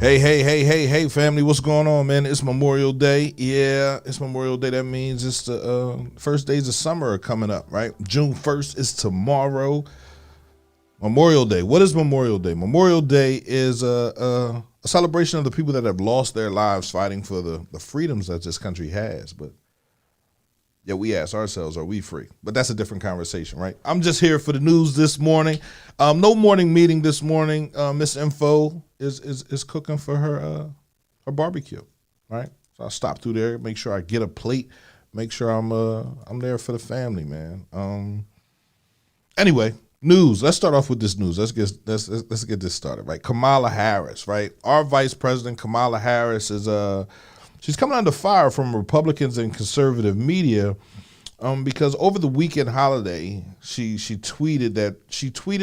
Hey, family, what's going on, man? It's Memorial Day. Yeah, it's Memorial Day. That means it's the first days of summer are coming up, right? June 1st is tomorrow. Memorial Day. What is Memorial Day? Memorial Day is a celebration of the people that have lost their lives fighting for the freedoms that this country has. But yeah, we ask ourselves, are we free? But that's a different conversation, right? I'm just here for the news this morning. No morning meeting this morning. Miss Info is cooking for her barbecue, right? So I stop through there, make sure I get a plate, make sure I'm there for the family, man. Anyway, news. Let's start off with this news. Let's get this started, right? Kamala Harris, right? Our Vice President Kamala Harris is she's coming under fire from Republicans and conservative media because over the weekend holiday, she tweeted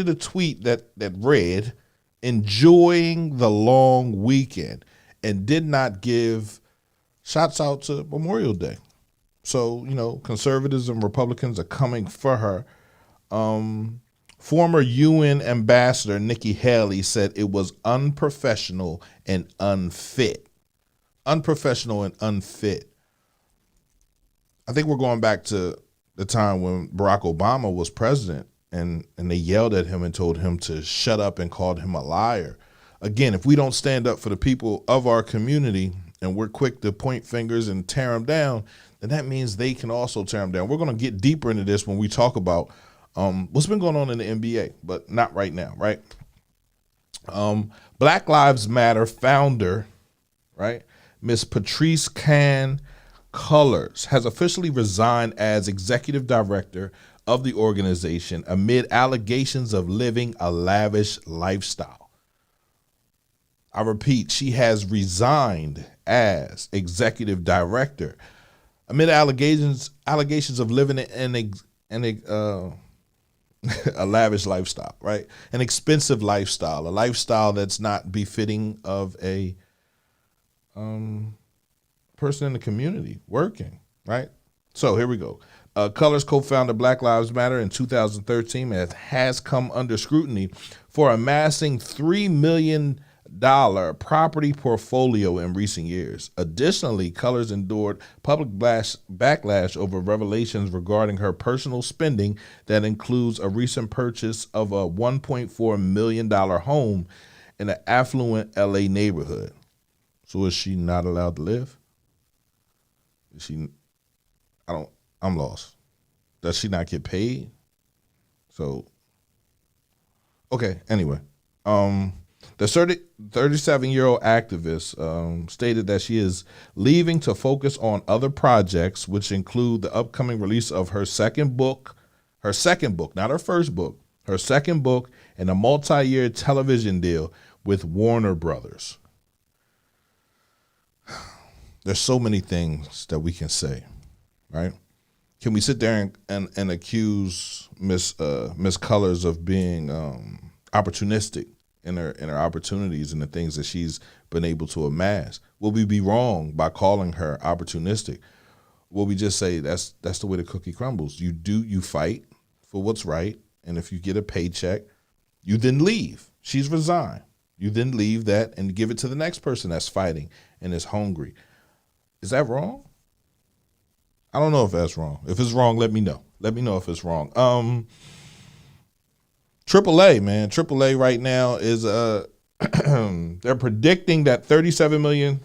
a tweet that read, "Enjoying the long weekend," and did not give shots out to Memorial Day. So, conservatives and Republicans are coming for her. Former UN ambassador Nikki Haley said it was unprofessional and unfit. Unprofessional and unfit. I think we're going back to the time when Barack Obama was president and they yelled at him and told him to shut up and called him a liar. Again, if we don't stand up for the people of our community and we're quick to point fingers and tear them down, then that means they can also tear them down. We're going to get deeper into this when we talk about what's been going on in the NBA, but not right now, right? Black Lives Matter founder, right, Miss Patrice Can Cullors has officially resigned as executive director of the organization amid allegations of living a lavish lifestyle. I repeat, she has resigned as executive director amid allegations of living a lavish lifestyle, right? An expensive lifestyle, a lifestyle that's not befitting of a person in the community working, right? So here we go. Cullors co-founded Black Lives Matter in 2013 and has come under scrutiny for amassing $3 million property portfolio in recent years. Additionally, Cullors endured public backlash over revelations regarding her personal spending that includes a recent purchase of a $1.4 million home in an affluent LA neighborhood. So is she not allowed to live? I'm lost. Does she not get paid? So, okay, anyway. The 37-year-old activist stated that she is leaving to focus on other projects, which include the upcoming release of her second book, not her first book, her second book, and a multi-year television deal with Warner Brothers. There's so many things that we can say, right? Can we sit there and accuse Miss Cullors of being opportunistic in her opportunities and the things that she's been able to amass? Will we be wrong by calling her opportunistic? Will we just say that's the way the cookie crumbles? You fight for what's right, and if you get a paycheck, you then leave. She's resigned. You then leave that and give it to the next person that's fighting and is hungry. Is that wrong? I don't know if that's wrong. If it's wrong, let me know. Let me know if it's wrong. AAA, man. AAA right now is they're predicting that 37 million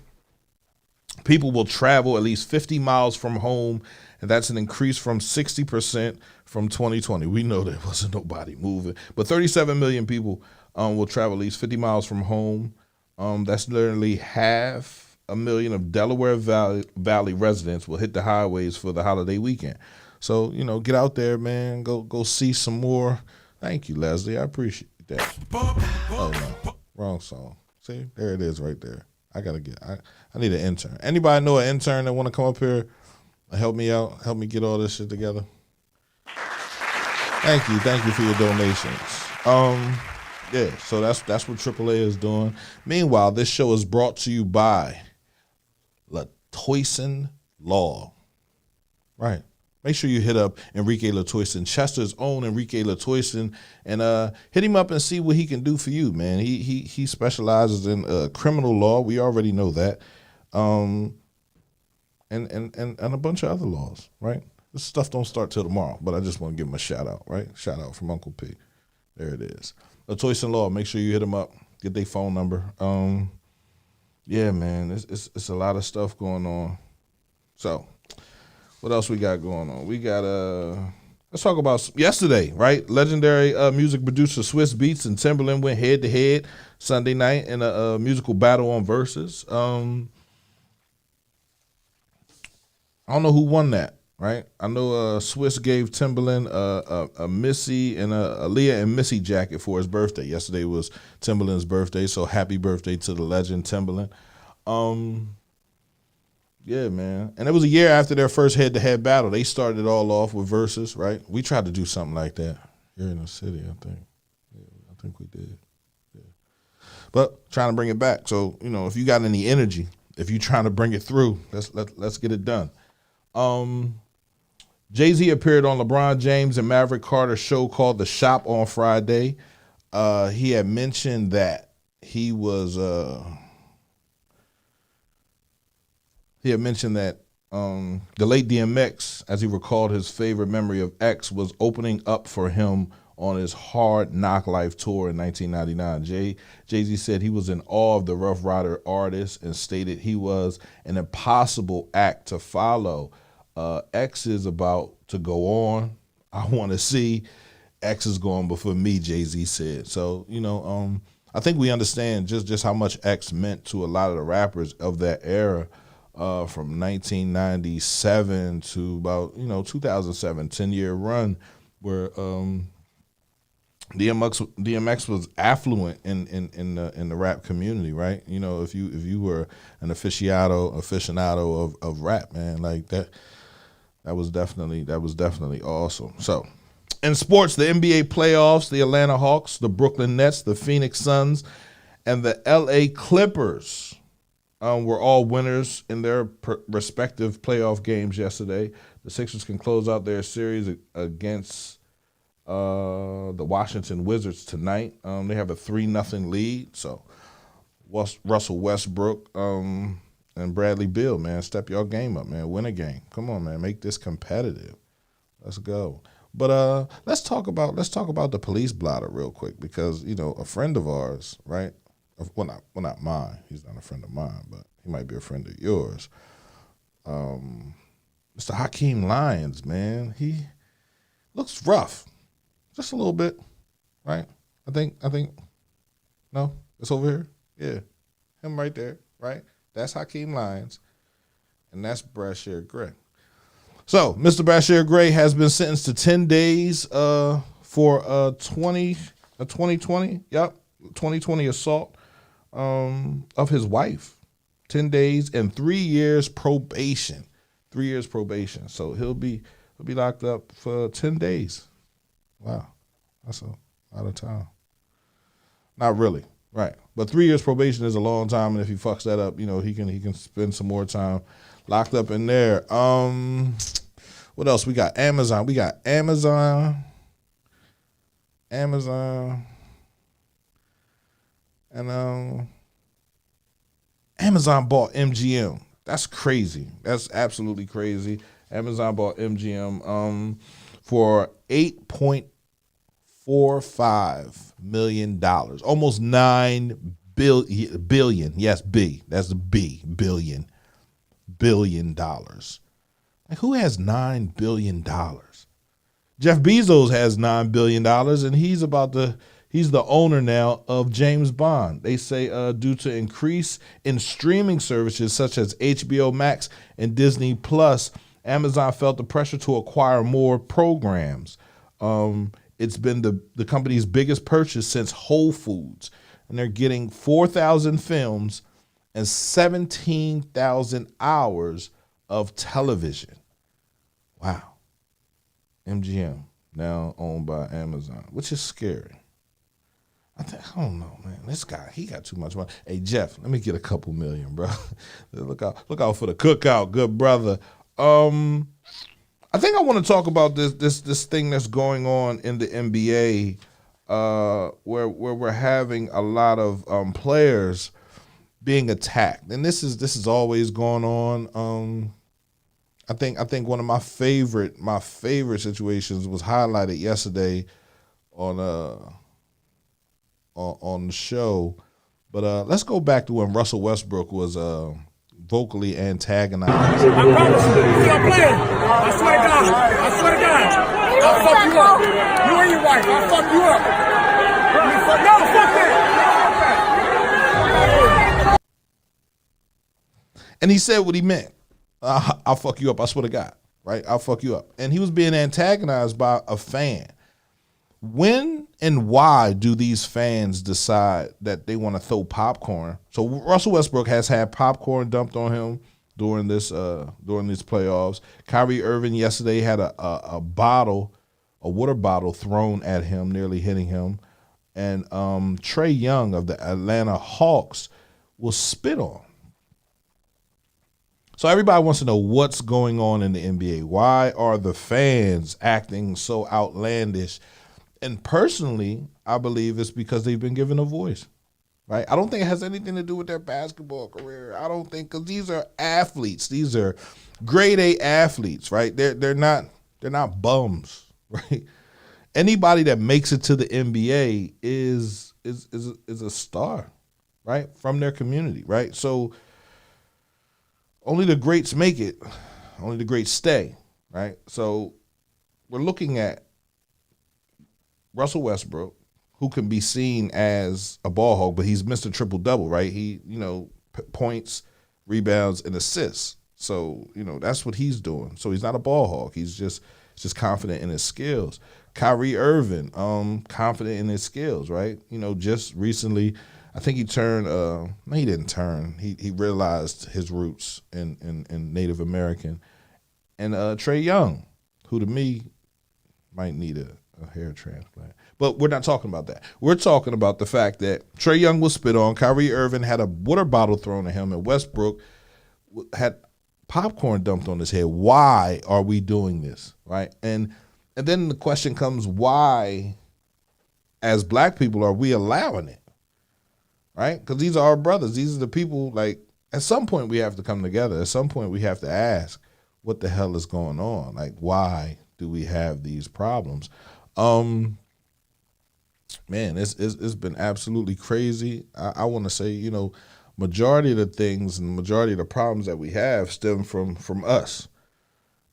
people will travel at least 50 miles from home, and that's an increase from 60% from 2020. We know there wasn't nobody moving, but 37 million people will travel at least 50 miles from home. That's literally 500,000 of Delaware Valley residents will hit the highways for the holiday weekend. So, get out there, man. Go see some more. Thank you, Leslie. I appreciate that. Oh, no. Wrong song. See, there it is right there. I need an intern. Anybody know an intern that want to come up here and help me out, help me get all this shit together? Thank you for your donations. Yeah, so that's what AAA is doing. Meanwhile, this show is brought to you by LaToyson Law. Right. make sure you hit up Enrique Latoyson, Chester's own Enrique Latoyson, and hit him up and see what he can do for you, man. He specializes in criminal law. We already know that, and a bunch of other laws, right? This stuff don't start till tomorrow, but I just want to give him a shout out, right? Shout out from Uncle P. There it is. Latoyson Law. Make sure you hit him up. Get their phone number. Yeah, man, it's a lot of stuff going on. So, what else we got going on? We got let's talk about yesterday, right? Legendary music producer Swizz Beatz and Timbaland went head to head Sunday night in a musical battle on Versus. I don't know who won that, right? I know Swizz gave Timbaland a Missy and a Aaliyah and Missy jacket for his birthday. Yesterday was Timbaland's birthday, so happy birthday to the legend Timbaland. Yeah, man. And it was a year after their first head-to-head battle. They started it all off with Versus, right? We tried to do something like that here in the city, I think. Yeah, I think we did. Yeah. But trying to bring it back. So, if you got any energy, if you're trying to bring it through, let's get it done. Jay-Z appeared on LeBron James and Maverick Carter's show called The Shop on Friday. He had mentioned that he was the late DMX, as he recalled his favorite memory of X, was opening up for him on his Hard Knock Life tour in 1999. Jay-Z said he was in awe of the Rough Rider artist and stated he was an impossible act to follow. X is about to go on. I want to see X is going before me, Jay-Z said. So, I think we understand just how much X meant to a lot of the rappers of that era, from 1997 to about, 2007, 10-year run where DMX was affluent in the rap community, right? If you were an aficionado of rap, man, like that was definitely awesome. So, in sports, the NBA playoffs, the Atlanta Hawks, the Brooklyn Nets, the Phoenix Suns, and the LA Clippers were all winners in their respective playoff games yesterday. The Sixers can close out their series against the Washington Wizards tonight. They have a 3-0 lead. So Russell Westbrook and Bradley Beal, man, step your game up, man. Win a game. Come on, man. Make this competitive. Let's go. But let's talk about the police blotter real quick because a friend of ours, right? Well, not mine. He's not a friend of mine, but he might be a friend of yours. Mr. Hakeem Lyons, man, he looks rough, just a little bit, right? I think. No, it's over here. Yeah, him right there, right? That's Hakeem Lyons, and that's Brashear Gray. So, Mr. Brashear Gray has been sentenced to 10 days for 2020 assault of his wife. 10 days and 3 years probation. 3 years probation. So he'll be locked up for 10 days. Wow, that's a lot of time. Not really, right? But 3 years probation is a long time, and if he fucks that up, he can spend some more time locked up in there. What else? We got Amazon. And Amazon bought MGM. That's crazy. That's absolutely crazy. Amazon bought MGM for $8.45 million, almost $9 billion. Yes, B. That's the B. Billion dollars. Like, who has $9 billion? Jeff Bezos has $9 billion, and he's the owner now of James Bond. They say due to increase in streaming services such as HBO Max and Disney Plus, Amazon felt the pressure to acquire more programs. It's been the company's biggest purchase since Whole Foods, and they're getting 4,000 films and 17,000 hours of television. Wow. MGM now owned by Amazon, which is scary. I don't know, man. This guy, he got too much money. Hey, Jeff, let me get a couple million, bro. Look out for the cookout, good brother. I I think I want to talk about this thing that's going on in the NBA, where we're having a lot of players being attacked, and this is always going on. I think one of my favorite situations was highlighted yesterday on on the show. But let's go back to when Russell Westbrook was vocally antagonized. I promise you, you don't play. I swear to God. I swear to God. I'll fuck you up. You and your wife. I'll fuck you up. No, fuck that. And he said what he meant. I'll fuck you up. I swear to God. Right? I'll fuck you up. And he was being antagonized by a fan. When and why do these fans decide that they want to throw popcorn? So Russell Westbrook has had popcorn dumped on him during these playoffs. Kyrie Irving yesterday had a water bottle thrown at him, nearly hitting him. And Trae Young of the Atlanta Hawks was spit on. So everybody wants to know what's going on in the NBA. Why are the fans acting so outlandish? And personally, I believe it's because they've been given a voice, right? I don't think it has anything to do with their basketball career. I don't think, because these are athletes. These are grade A athletes, right? They're not bums, right? Anybody that makes it to the NBA is a star, right? From their community, right? So only the greats make it. Only the greats stay, right? So we're looking at Russell Westbrook, who can be seen as a ball hog, but he's Mr. Triple-Double, right? He, points, rebounds, and assists. So, that's what he's doing. So he's not a ball hog. He's just confident in his skills. Kyrie Irving, confident in his skills, right? Just recently, I think he turned, no, he didn't turn. He realized his roots in Native American. And Trae Young, who to me might need a hair transplant. But we're not talking about that. We're talking about the fact that Trae Young was spit on, Kyrie Irving had a water bottle thrown at him, and Westbrook had popcorn dumped on his head. Why are we doing this, right? And then the question comes, why, as black people, are we allowing it, right? Because these are our brothers. These are the people, like, at some point we have to come together. At some point we have to ask, what the hell is going on? Like, why do we have these problems? Man, it's been absolutely crazy. I want to say, majority of the things and majority of the problems that we have stem from us,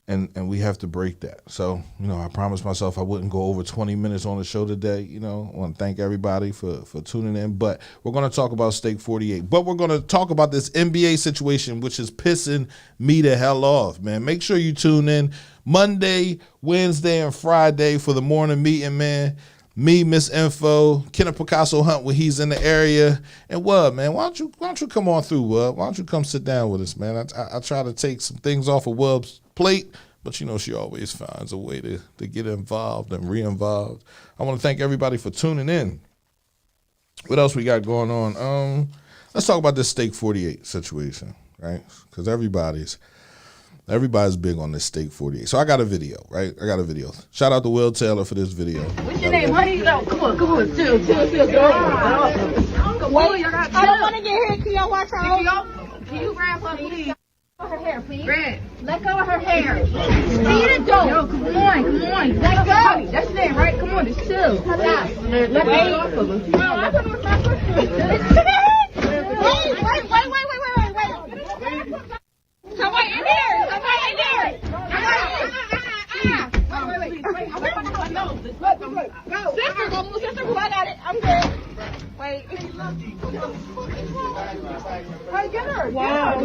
and we have to break that. So, I promised myself I wouldn't go over 20 minutes on the show today. I want to thank everybody for tuning in. But we're going to talk about Steak 48. But we're going to talk about this NBA situation, which is pissing me the hell off, man. Make sure you tune in Monday, Wednesday, and Friday for the morning meeting, man. Me, Miss Info, Kenneth Picasso Hunt when he's in the area. And Wub, man, why don't you come on through, Wub? Why don't you come sit down with us, man? I try to take some things off of Wub's plate, but she always finds a way to get involved and re-involved. I want to thank everybody for tuning in. What else we got going on? Let's talk about this Steak 48 situation, right? Because everybody's big on this Steak 48. So I got a video, right? Shout out to Will Taylor for this video. What's your name, honey? No, come on, chill, girl. Wait, I don't want to get hit. Can y'all watch her? Can you grab her, please? Her hair, please. Let go of her hair. Speed it, don't. Yo, come on. Let go. That's your name, right? Come on, just chill. Let go off of her. No, I thought it was my first. Wait. Somebody in there! Sister, I got it. I'm good. Wait. Hey, get her. Wow.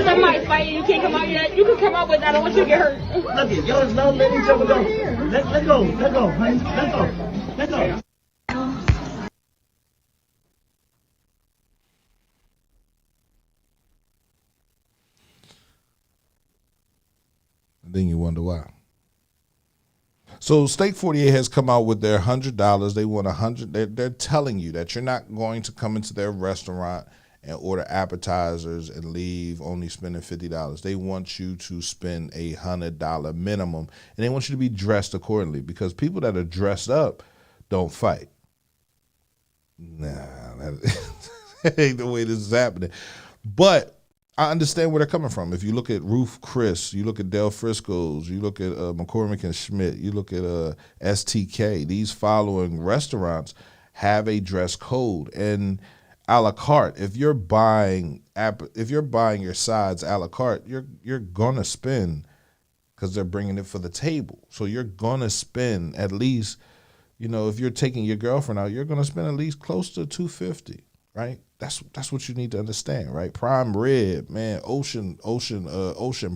Somebody's fighting. You can't come out yet. You can come out, but I don't want you to get hurt. Look it, y'all just let each other go. Let go, honey. Let go. Then you wonder why. So Steak 48 has come out with their $100. They want $100. They're telling you that you're not going to come into their restaurant and order appetizers and leave only spending $50. They want you to spend $100 minimum, and they want you to be dressed accordingly, because people that are dressed up don't fight. Nah, that ain't the way this is happening. But I understand where they're coming from. If you look at Ruth Chris, you look at Del Frisco's, you look at McCormick and Schmidt, you look at STK, these following restaurants have a dress code. And a la carte, if you're buying your sides a la carte, you're gonna spend, because they're bringing it for the table. So you're gonna spend at least, if you're taking your girlfriend out, you're gonna spend at least close to $250, right? That's what you need to understand, right? Prime Rib, man, Ocean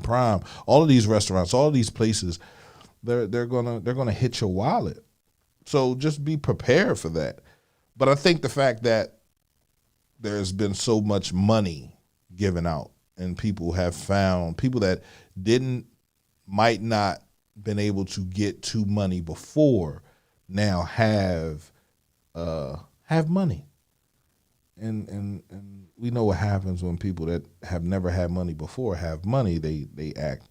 Prime, all of these restaurants, all of these places, they're gonna hit your wallet. So just be prepared for that. But I think the fact that there's been so much money given out, and people that might not been able to get to money before now have money. And we know what happens when people that have never had money before have money. They act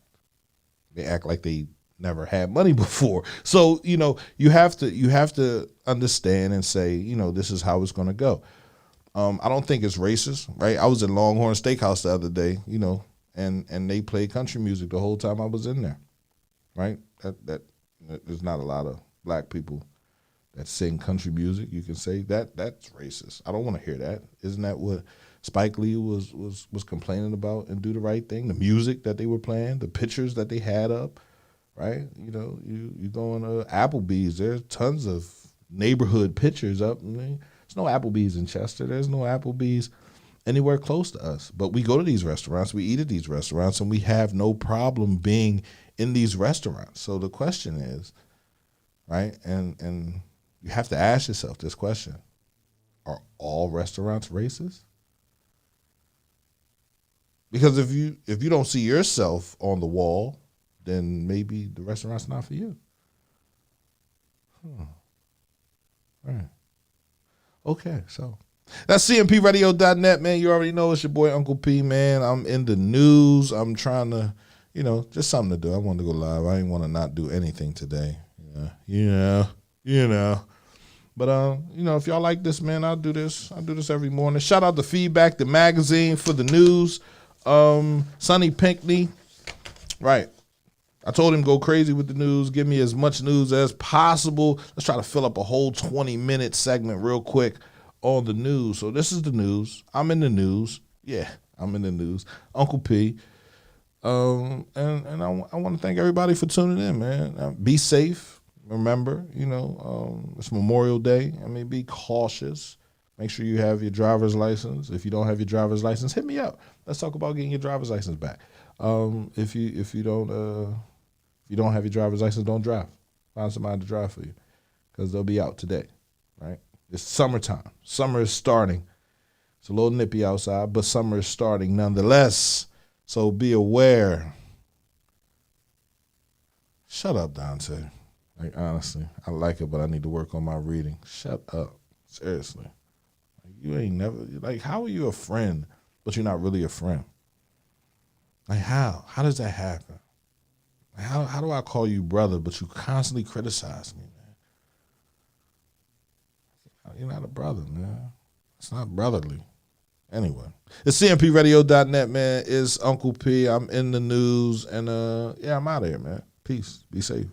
like they never had money before. So, you have to understand and say, this is how it's going to go. I don't think it's racist, right? I was at Longhorn Steakhouse the other day, and they played country music the whole time I was in there, right? That there's not a lot of black people that sing country music. You can say that's racist. I don't want to hear that. Isn't that what Spike Lee was complaining about in Do the Right Thing? The music that they were playing, the pictures that they had up, right? You go on Applebee's, there's tons of neighborhood pictures up. There's no Applebee's in Chester. There's no Applebee's anywhere close to us. But we go to these restaurants, we eat at these restaurants, and we have no problem being in these restaurants. So the question is, right, and you have to ask yourself this question: are all restaurants racist? Because if you don't see yourself on the wall, then maybe the restaurant's not for you. All right. Okay, so that's CMPRadio.net, man. You already know it's your boy Uncle P, man. I'm in the news. I'm trying to, just something to do. I wanted to go live. I didn't want to not do anything today. But if y'all like this, man, I'll do this every morning. Shout out to Feedback, the magazine, for the news. Sonny Pinkney, right. I told him go crazy with the news. Give me as much news as possible. Let's try to fill up a whole 20-minute segment real quick on the news. So this is the news. I'm in the news. Yeah, I'm in the news. Uncle P. And I want to thank everybody for tuning in, man. Be safe. Remember, it's Memorial Day. Be cautious. Make sure you have your driver's license. If you don't have your driver's license, hit me up. Let's talk about getting your driver's license back. If you don't have your driver's license, don't drive. Find somebody to drive for you, because they'll be out today, right? It's summertime. Summer is starting. It's a little nippy outside, but summer is starting nonetheless. So be aware. Shut up, Dante. Honestly, I like it, but I need to work on my reading. Shut up. Seriously. You ain't never, how are you a friend, but you're not really a friend? How? How does that happen? How do I call you brother, but you constantly criticize me, man? You're not a brother, man. It's not brotherly. Anyway, it's CMPRadio.net, man. It's Uncle P. I'm in the news, and I'm out of here, man. Peace. Be safe.